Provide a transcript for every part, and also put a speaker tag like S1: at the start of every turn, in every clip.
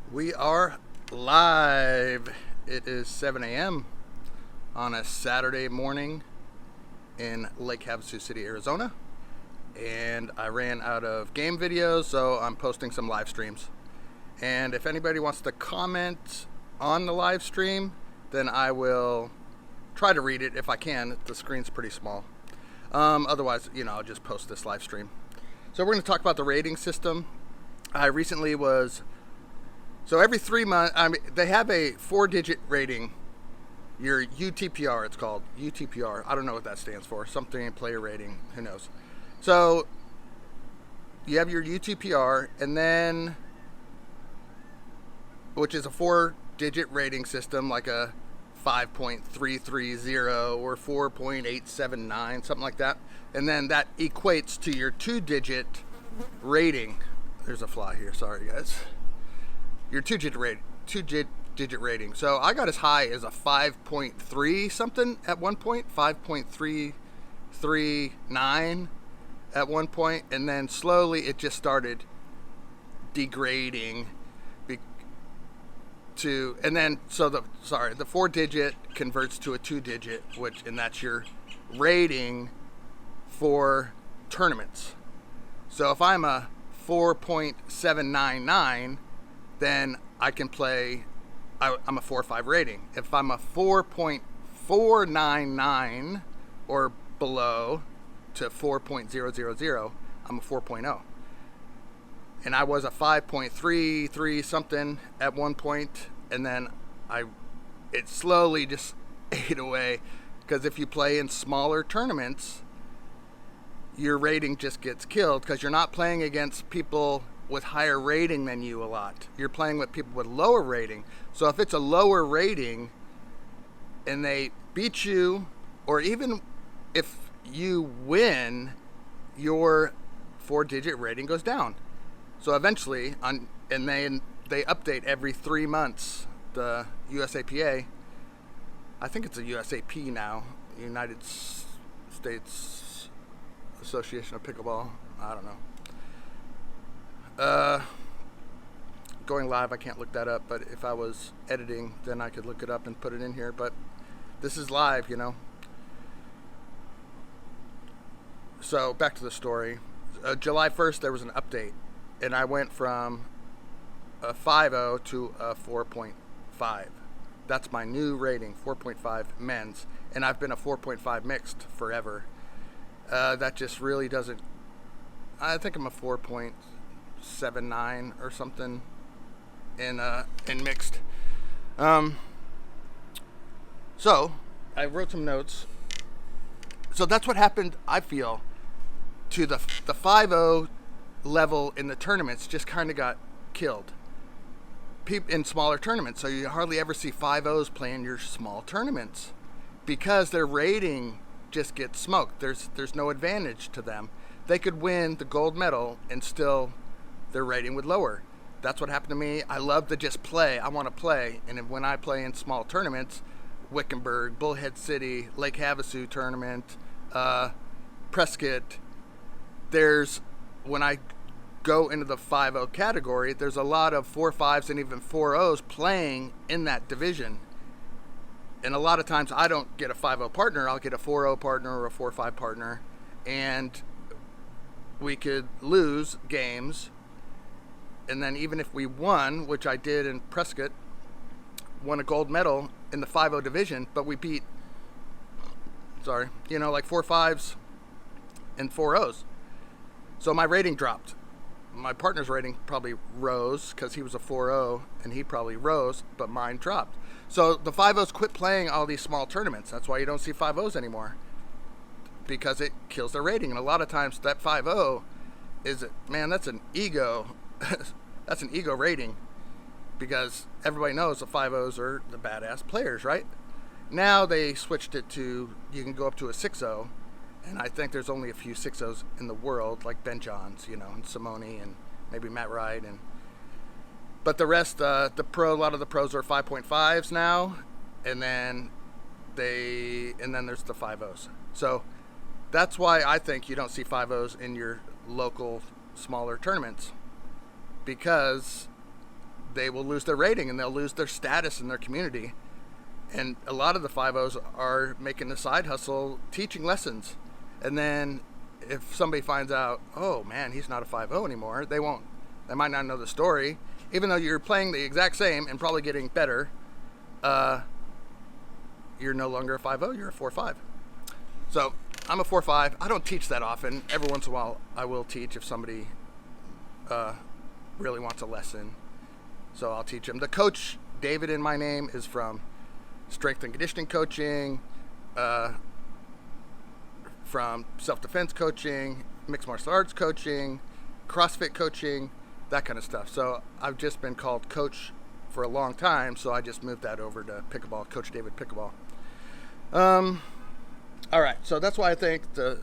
S1: We are live. It is 7 a.m. on a Saturday morning in Lake Havasu City, Arizona. And I ran out of game videos, so I'm posting some live streams. And if anybody wants to comment on the live stream, then I will try to read it if I can. The screen's pretty small. Otherwise, I'll just post this live stream. So we're going to talk about the rating system. I recently was... So every 3 months, they have a 4-digit rating. Your UTPR, it's called. UTPR. I don't know what that stands for. Something player rating. Who knows? So you have your UTPR, and then, which is a 4-digit rating system, like a 5.330 or 4.879, something like that. And then that equates to your 2-digit rating. There's a fly here. Sorry, guys. Your two-digit rating. So I got as high as a 5.3 something at one point, 5.339 at one point, and then slowly it just started degrading the 4-digit converts to a 2-digit, and that's your rating for tournaments. So if I'm a 4.799, then I can play, I'm a 4 or 5 rating. If I'm a 4.499 or below to 4.000, I'm a 4.0. And I was a 5.33 something at one point, and then it slowly just ate away, because if you play in smaller tournaments, your rating just gets killed, because you're not playing against people with higher rating than you a lot. You're playing with people with lower rating. So if it's a lower rating and they beat you, or even if you win, your 4-digit rating goes down. So eventually, and then they update every 3 months, the USAPA. I think it's a USAP now, United States Association of Pickleball. I don't know. Going live, I can't look that up, but if I was editing, then I could look it up and put it in here. But this is live, So back to the story. July 1st, there was an update, and I went from a 5.0 to a 4.5. That's my new rating, 4.5 men's, and I've been a 4.5 mixed forever. That just really doesn't... I think I'm a 4.79 or something in mixed. So I wrote some notes. So that's what happened, I feel, to the 5.0 level in the tournaments. Just kind of got killed in smaller tournaments. So you hardly ever see 5.0s playing your small tournaments, because their rating just gets smoked. There's no advantage to them. They could win the gold medal and still their rating would lower. That's what happened to me. I love to just play. I want to play. And when I play in small tournaments, Wickenburg, Bullhead City, Lake Havasu tournament, Prescott, when I go into the 5.0 category, there's a lot of 4.5s and even 4.0s playing in that division. And a lot of times I don't get a 5.0 partner. I'll get a 4.0 partner or a 4.5 partner. And we could lose games, and then even if we won, which I did in Prescott, won a gold medal in the 5.0 division, but we beat, like 4.5s and 4.0s. So my rating dropped. My partner's rating probably rose because he was a 4.0, and he probably rose, but mine dropped. So the 5.0s quit playing all these small tournaments. That's why you don't see 5.0s anymore, because it kills their rating. And a lot of times that 5.0 that's an ego. That's an ego rating, because everybody knows the 5.0s are the badass players, right? Now they switched it to, you can go up to a 6.0, and I think there's only a few 6.0s in the world, like Ben Johns, and Simone, and maybe Matt Wright, but the rest, a lot of the pros are 5.5s now, and then there's the 5.0s. So that's why I think you don't see 5.0s in your local smaller tournaments, because they will lose their rating and they'll lose their status in their community. And a lot of the 5-0s are making a side hustle teaching lessons. And then if somebody finds out, oh man, he's not a 5-0 anymore, they might not know the story. Even though you're playing the exact same and probably getting better, you're no longer a 5-0, you're a 4-5. So I'm a 4-5. I don't teach that often. Every once in a while I will teach if somebody really wants a lesson. So I'll teach them. The coach, David in my name, is from strength and conditioning coaching, from self-defense coaching, mixed martial arts coaching, CrossFit coaching, that kind of stuff. So I've just been called coach for a long time, so I just moved that over to Pickleball, Coach David Pickleball. All right, so that's why I think the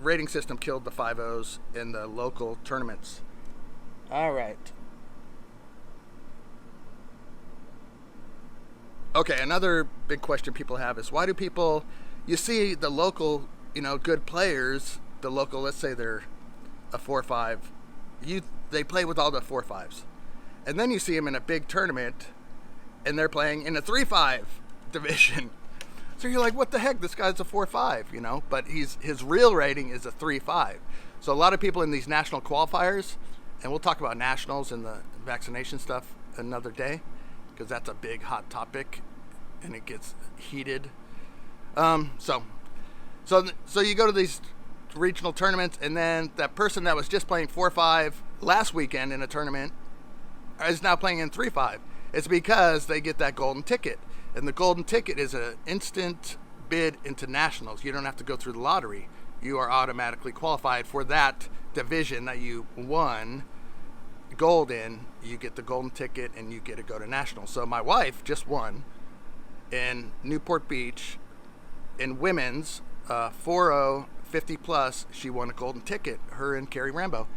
S1: rating system killed the 5-0s in the local tournaments. All right. Okay, another big question people have is why do people, you see the local, good players, the local, let's say they're a 4-5, they play with all the 4-5s. And then you see them in a big tournament and they're playing in a 3-5 division. So you're like, what the heck? This guy's a 4-5, but his real rating is a 3-5. So a lot of people in these national qualifiers, and we'll talk about nationals and the vaccination stuff another day, because that's a big hot topic and it gets heated. So you go to these regional tournaments, and then that person that was just playing 4-5 last weekend in a tournament is now playing in 3-5. It's because they get that golden ticket. And the golden ticket is an instant bid into nationals. You don't have to go through the lottery. You are automatically qualified for that division that you won gold in. You get the golden ticket and you get to go to nationals. So my wife just won in Newport Beach in women's 4-0 50 plus. She won a golden ticket. Her and Carrie Rambo,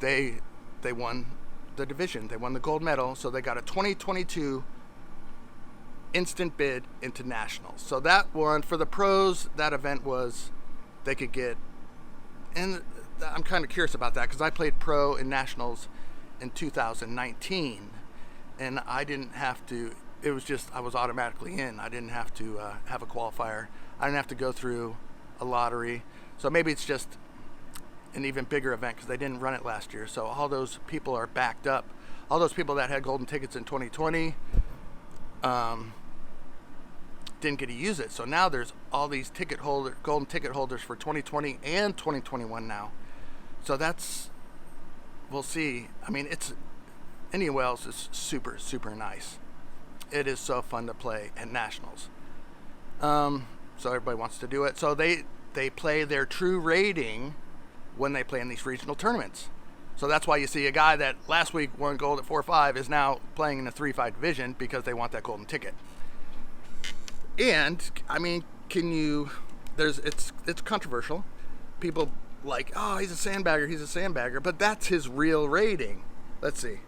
S1: they won the division. They won the gold medal. So they got a 2022 instant bid into nationals. So that one for the pros, that event was they could get, and I'm kind of curious about that because I played pro in nationals in 2019 and I didn't have to, it was just I was automatically in. I didn't have to have a qualifier. I didn't have to go through a lottery. So maybe it's just an even bigger event because they didn't run it last year. So all those people are backed up. All those people that had golden tickets in 2020 didn't get to use it. So now there's all these golden ticket holders for 2020 and 2021 now. So we'll see. I mean, Indian Wells is super, super nice. It is so fun to play at nationals. So everybody wants to do it. So they play their true rating when they play in these regional tournaments. So that's why you see a guy that last week won gold at 4-5 is now playing in a 3-5 division because they want that golden ticket. And I mean, it's controversial. People like, oh, he's a sandbagger, but that's his real rating. Let's see.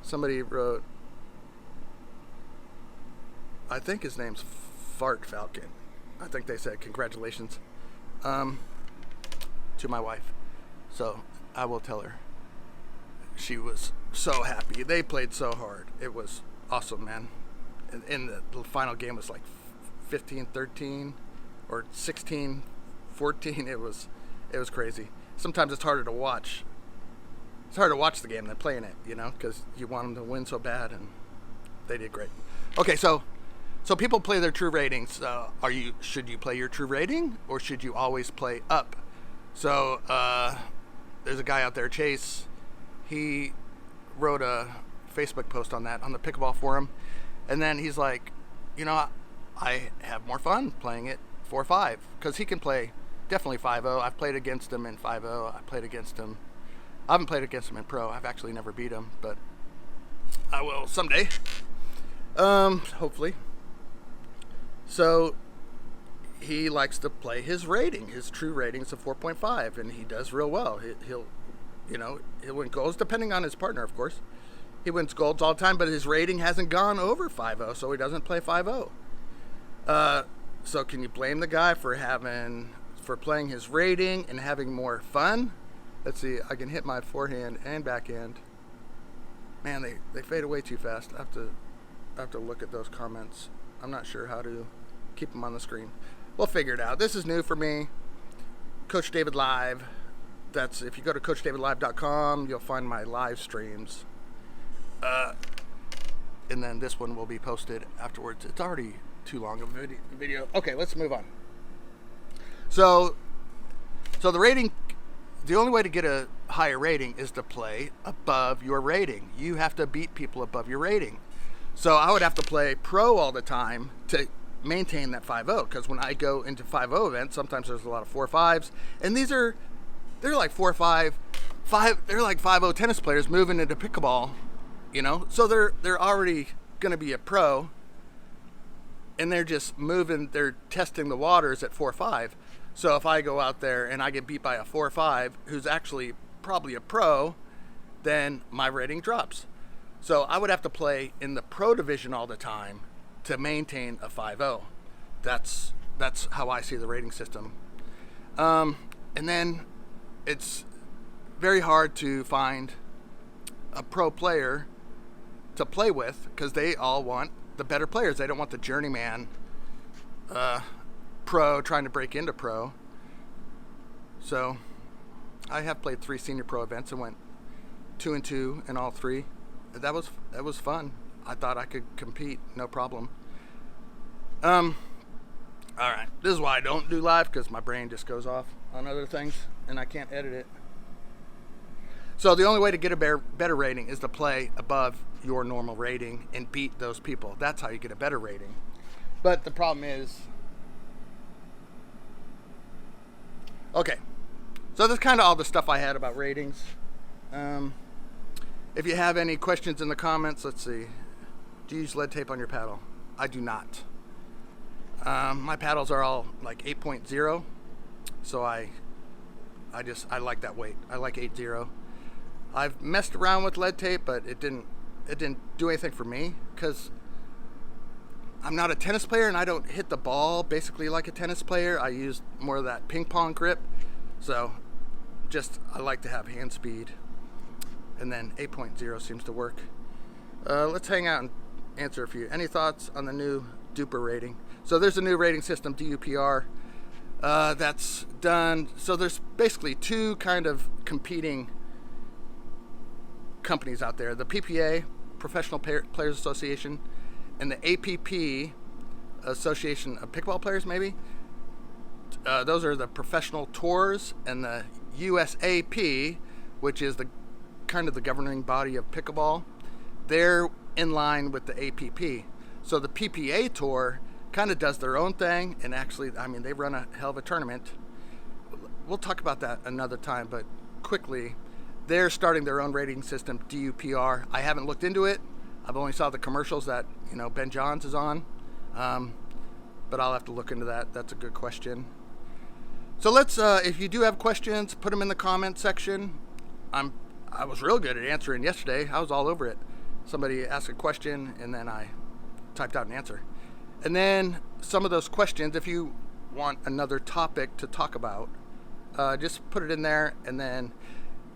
S1: Somebody wrote, I think his name's Fart Falcon. I think they said congratulations to my wife. So I will tell her. She was so happy. They played so hard. It was awesome, man. And the final game was like 15-13 or 16-14. It was crazy. Sometimes it's harder to watch. It's harder to watch the game than playing it, because you want them to win so bad, and they did great. Okay, so people play their true ratings. Should you play your true rating, or should you always play up? So there's a guy out there, Chase. He wrote a Facebook post on that on the Pickleball forum, and then he's like, I have more fun playing it 4-5 because he can play definitely 5-0. I've played against him in 5-0. I haven't played against him in pro. I've actually never beat him, but I will someday. Hopefully. So he likes to play his rating. His true rating is a 4.5, and he does real well. He'll win golds depending on his partner, of course. He wins golds all the time, but his rating hasn't gone over 5-0, so he doesn't play 5-0. So can you blame the guy for playing his rating and having more fun? Let's see. I can hit my forehand and backhand. Man, they fade away too fast. I have to look at those comments. I'm not sure how to keep them on the screen. We'll figure it out. This is new for me. Coach David Live. That's, if you go to CoachDavidLive.com, you'll find my live streams. And then this one will be posted afterwards. It's already too long of a video. Okay, let's move on. So the rating, the only way to get a higher rating is to play above your rating. You have to beat people above your rating. So I would have to play pro all the time to maintain that 5-0, because when I go into 5-0 events, sometimes there's a lot of 4-5s, and they're like 4-5, they're like 5-0 tennis players moving into pickleball, you know? So they're already going to be a pro, and they're just moving, they're testing the waters at 4-5. So if I go out there and I get beat by a 4-5 who's actually probably a pro, then my rating drops. So I would have to play in the pro division all the time to maintain a 5-0. That's how I see the rating system. And then it's very hard to find a pro player to play with, because they all want the better players. They don't want the journeyman pro trying to break into pro. So I have played 3 senior pro events and went 2-2 in all 3. That was fun. I thought I could compete, no problem. All right. This is why I don't do live, because my brain just goes off on other things and I can't edit it. So the only way to get a better rating is to play above your normal rating and beat those people. That's how you get a better rating. But the problem is, okay, so that's kind of all the stuff I had about ratings. If you have any questions in the comments, let's see. Do you use lead tape on your paddle? I do not. My paddles are all like 8.0, so I like that weight. I like 8.0. I've messed around with lead tape, but it didn't do anything for me, because I'm not a tennis player and I don't hit the ball basically like a tennis player. I use more of that ping pong grip, so I like to have hand speed, and then 8.0 seems to work. Let's hang out and answer a few. Any thoughts on the new DUPR rating? So there's a new rating system, DUPR, that's done. So there's basically 2 kind of competing companies out there: the PPA, Professional Players Association, and the APP, Association of Pickleball Players, maybe. Those are the professional tours, and the USAP, which is the kind of the governing body of pickleball, they're in line with the APP. So the PPA tour kind of does their own thing, and actually, I mean, they run a hell of a tournament. We'll talk about that another time, but quickly, they're starting their own rating system, DUPR. I haven't looked into it. I've only saw the commercials that, you know, Ben Johns is on, but I'll have to look into that. That's a good question. So let's, if you do have questions, put them in the comment section. I was real good at answering yesterday. I was all over it. Somebody asked a question, and then I typed out an answer. And then some of those questions, if you want another topic to talk about, just put it in there. And then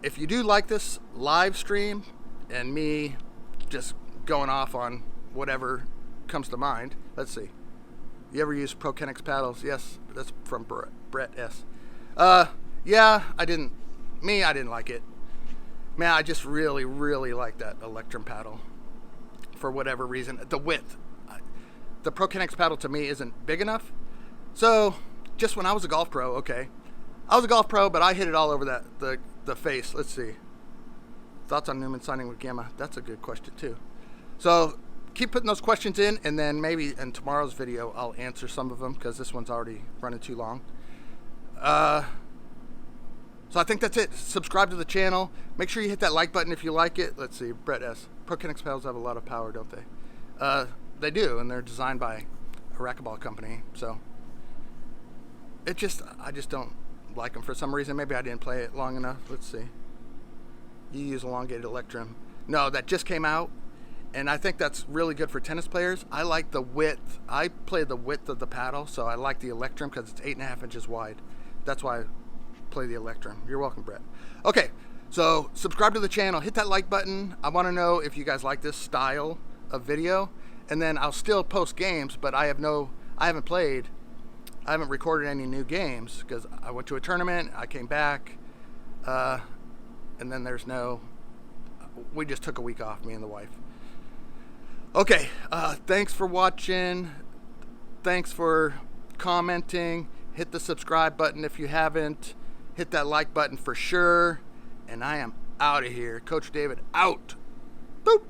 S1: if you do like this live stream and me just going off on whatever comes to mind, let's see. You ever use ProKennex paddles? Yes, that's from Brett S. Yeah, I didn't like it. Man, I just really, really like that Electrum paddle for whatever reason. The width. The ProKennex paddle to me isn't big enough. So, just when I was a golf pro, okay. I was a golf pro, but I hit it all over the face. Let's see. Thoughts on Newman signing with Gamma? That's a good question, too. So, keep putting those questions in, and then maybe in tomorrow's video, I'll answer some of them, because this one's already running too long. So I think that's it. Subscribe to the channel. Make sure you hit that like button if you like it. Let's see, Brett S. ProKennex paddles have a lot of power, don't they? They do, and they're designed by a racquetball company. So I just don't like them for some reason. Maybe I didn't play it long enough. Let's see. You use elongated Electrum. No, that just came out, and I think that's really good for tennis players. I like the width. I play the width of the paddle, so I like the Electrum because it's 8.5 inches wide. That's why I play the Electrum. You're welcome, Brett. Okay, So subscribe to the channel, hit that like button. I want to know if you guys like this style of video, and then I'll still post games, but I haven't recorded any new games because I went to a tournament, I came back, and then we just took a week off, me and the wife. Okay, thanks for watching. Thanks for commenting. Hit the subscribe button if you haven't. Hit that like button for sure. And I am out of here. Coach David out. Boop.